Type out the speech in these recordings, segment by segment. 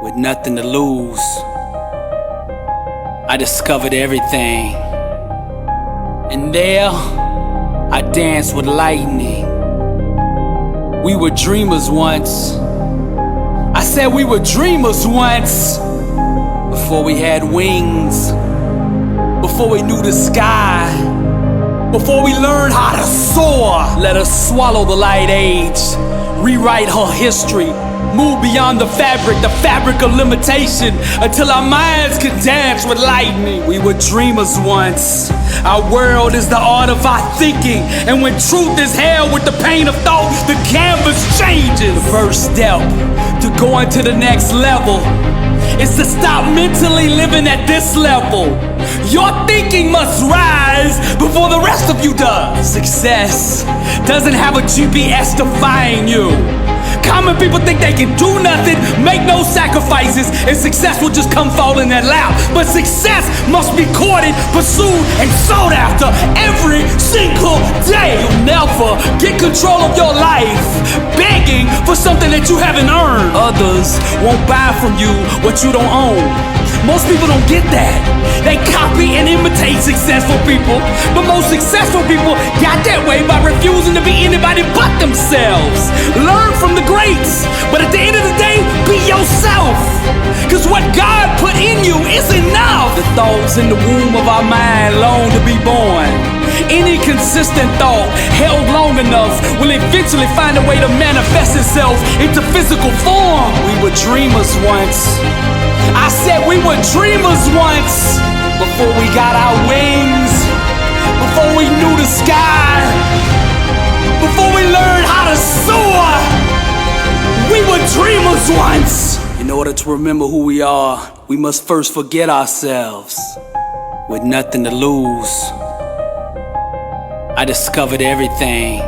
With nothing to lose, I discovered everything. And there, I danced with lightning. We were dreamers once. I said we were dreamers once. Before we had wings, before we knew the sky, before we learned how to soar. Let us swallow the light age, rewrite her history, move beyond the fabric of limitation, until our minds can dance with lightning. We were dreamers once. Our world is the art of our thinking, and when truth is held with the pain of thought, the canvas changes. The first step to going to the next level is to stop mentally living at this level. Your thinking must rise before the rest of you does. Success doesn't have a GPS defying you. Common people think they can do nothing, make no sacrifices, and success will just come fall in their lap. But success must be courted, pursued, and sought after every single day. You'll never get control of your life begging for something that you haven't earned. Others won't buy from you what you don't own. Most people don't get that. They copy and imitate successful people, but most successful people got that way by refusing to be anybody but themselves. Learn from the greats, but at the end of the day, be yourself. Cause what God put in you is enough. The thoughts in the womb of our mind long to be born. Any consistent thought held long enough will eventually find a way to manifest itself into physical form. We were dreamers once. I said we were dreamers once. Before we got our wings, before we knew the sky, before we learned how to soar, we were dreamers once. In order to remember who we are, we must first forget ourselves. With nothing to lose, I discovered everything.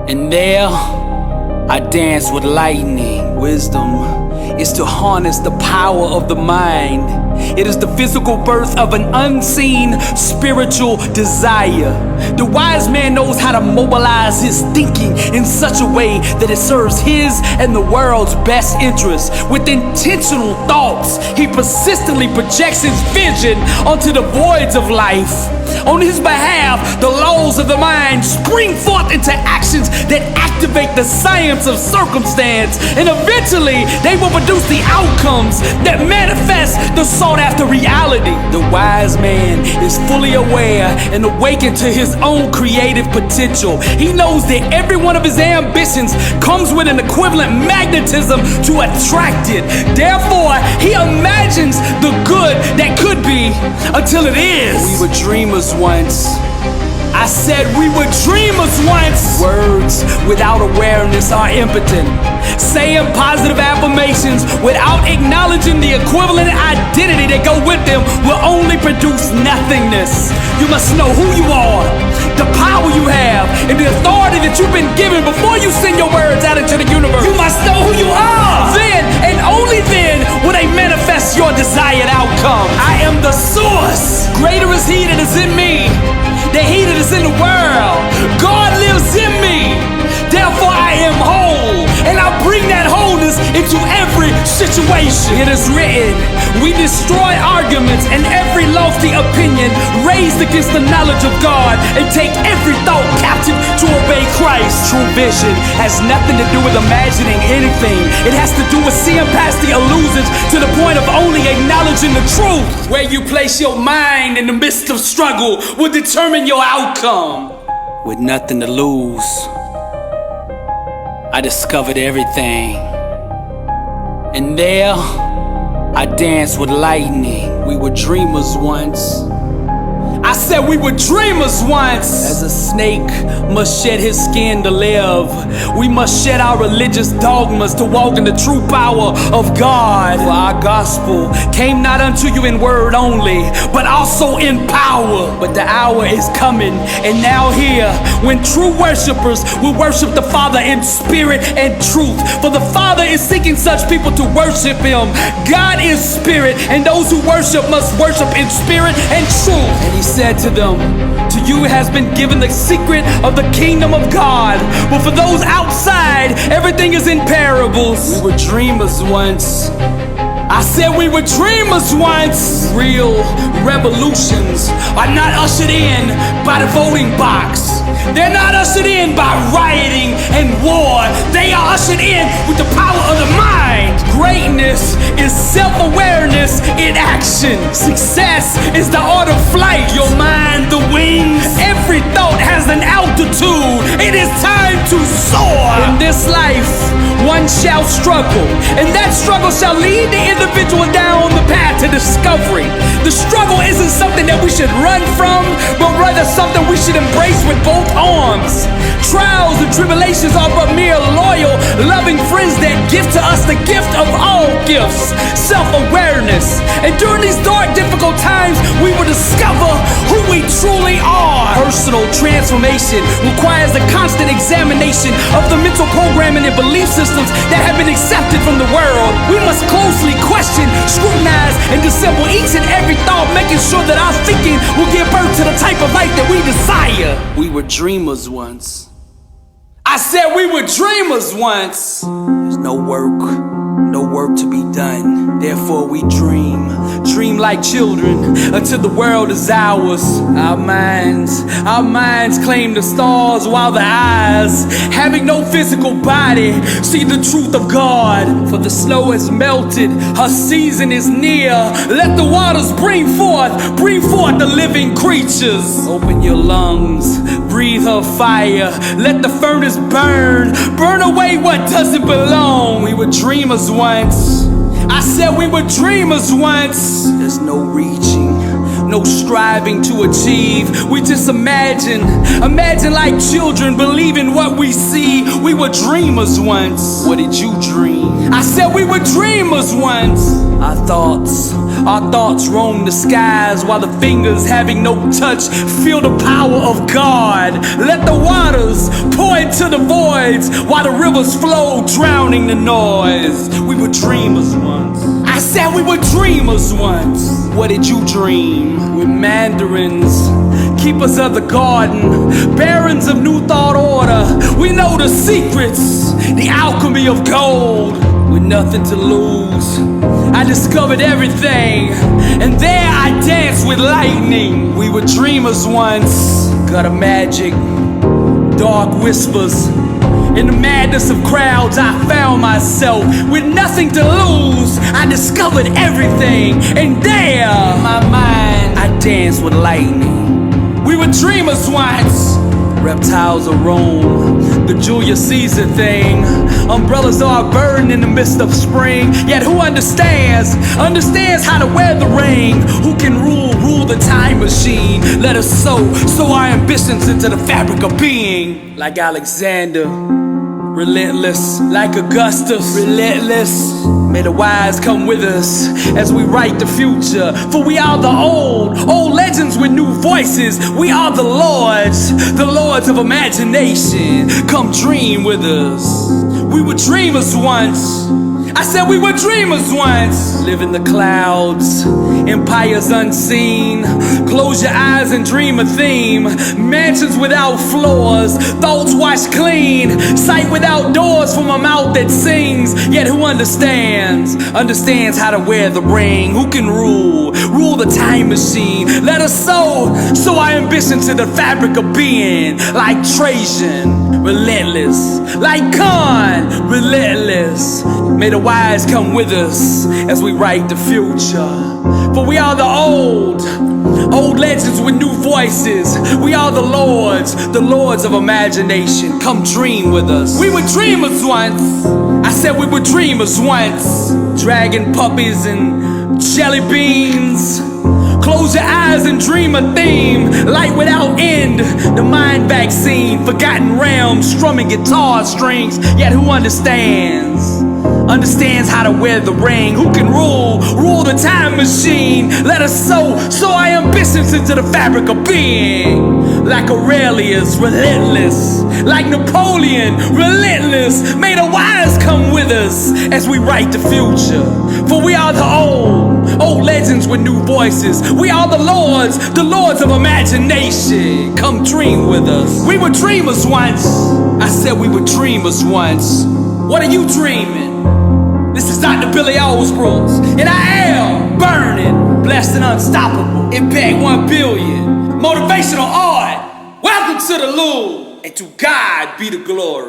And there, I danced with lightning. Wisdom is to harness the power of the mind. It is the physical birth of an unseen spiritual desire. The wise man knows how to mobilize his thinking in such a way that it serves his and the world's best interests. With intentional thoughts, he persistently projects his vision onto the voids of life. On his behalf, the laws of the mind spring forth into actions that activate the science of circumstance, and eventually they will produce the outcomes that manifest the sought-after reality. The wise man is fully aware and awakened to his own creative potential. He knows that every one of his ambitions comes with an equivalent magnetism to attract it. Therefore, he imagines the good that could be until it is. We were dreamers once. I said we were dreamers once. Words without awareness are impotent. Saying positive affirmations without acknowledging the equivalent identity that go with them will only produce nothingness. You must know who you are, the power you have, and the authority that you've been given before you send your words out into the universe. You must know who you are. Then, and only then, will they manifest your desired outcome. I am the source. Greater is He that is in me than he that is in the world. God lives in me. Therefore I am whole, and I bring that wholeness into every situation. It is written, we destroy arguments and every lofty opinion raised against the knowledge of God, and take every thought captive to obey Christ. True vision has nothing to do with imagining anything. It has to do with seeing past the illusions to the point of only acknowledging the truth. Where you place your mind in the midst of struggle will determine your outcome. With nothing to lose, I discovered everything. And there, I danced with lightning. We were dreamers once. I said we were dreamers once. As a snake must shed his skin to live, we must shed our religious dogmas to walk in the true power of God. For our gospel came not unto you in word only, but also in power. But the hour is coming, and now here, when true worshipers will worship the Father in spirit and truth. For the Father is seeking such people to worship Him. God is spirit, and those who worship must worship in spirit and truth. And He said to them, "To you has been given the secret of the kingdom of God, but for those outside, everything is in parables." We were dreamers once. I said we were dreamers once. Real revolutions are not ushered in by the voting box. They're not ushered in by rioting and war. They are ushered in with the power of the mind. Greatness is self-awareness in action. Success is the art of flight. Your mind, the wings. Every thought has an altitude. It is time to soar. In this life, one shall struggle, and that struggle shall lead the individual down the path to discovery. The struggle isn't something that we should run from, but rather something we should embrace with both arms. Trials and tribulations are but mere loyal, loving friends that give to us the gift of all gifts, self-awareness. And during these dark, difficult times, we will discover who we truly are. Personal transformation requires a constant examination of the mental programming and belief systems that have been accepted from the world. We must closely question, scrutinize, and dissemble each and every thought, making sure that our thinking will give birth to the type of life that we desire. We were dreamers once. I said we were dreamers once. There's no work to be done. Therefore we dream like children until the world is ours. Our minds claim the stars, while the eyes, having no physical body, see the truth of God. For the snow has melted, her season is near. Let the waters bring forth the living creatures. Open your lungs, breathe her fire. Let the furnace burn away what doesn't belong. We were dreamers once. I said we were dreamers once. There's no reaching, no striving to achieve. We just imagine like children, believing what we see. We were dreamers once. What did you dream? I said we were dreamers once. Our thoughts roam the skies, while the fingers having no touch feel the power of God. Let the waters pour into the voids, while the rivers flow, drowning the noise. We were dreamers once. I said we were dreamers once. What did you dream? We're mandarins, keepers of the garden, barons of new thought order. We know the secrets, the alchemy of gold. With nothing to lose, I discovered everything, and there I danced with lightning. We were dreamers once. Got a magic, dark whispers. In the madness of crowds, I found myself with nothing to lose. I discovered everything, and there, in my mind, I danced with lightning. We were dreamers once. Reptiles are roam, the Julius Caesar thing. Umbrellas are a burden in the midst of spring. Yet who understands how to wear the ring? Who can rule the time machine? Let us sow our ambitions into the fabric of being. Like Alexander, relentless. Like Augustus, relentless. May the wise come with us as we write the future. For we are the old legends with new voices. We are the lords of imagination. Come dream with us. We were dreamers once. I said we were dreamers once. Live in the clouds, empires unseen. Close your eyes and dream a theme. Mansions without floors, thoughts washed clean. Sight without doors from a mouth that sings. Yet who understands how to wear the ring? Who can rule the time machine? Let us sow our ambition to the fabric of being. Like Trajan, relentless. Like Kant, relentless. May the wise come with us as we write the future. For we are the old legends with new voices. We are the lords of imagination. Come dream with us. We were dreamers once. I said we were dreamers once. Dragon puppies and jelly beans. Close your eyes and dream a theme. Light without end, the mind vaccine. Forgotten realms, strumming guitar strings. Yet who understands how to wear the ring? Who can rule the time machine? Let us sow our ambitions into the fabric of being. Like Aurelius, relentless. Like Napoleon, relentless. May the wise come with us as we write the future. For we are the old legends with new voices. We are the lords of imagination. Come dream with us. We were dreamers once. I said we were dreamers once. What are you dreaming? This is Dr. Billy Alsbrooks, and I am burning, blessed and unstoppable. Impact 1 billion. Motivational art. Welcome to the Loop, and to God be the glory.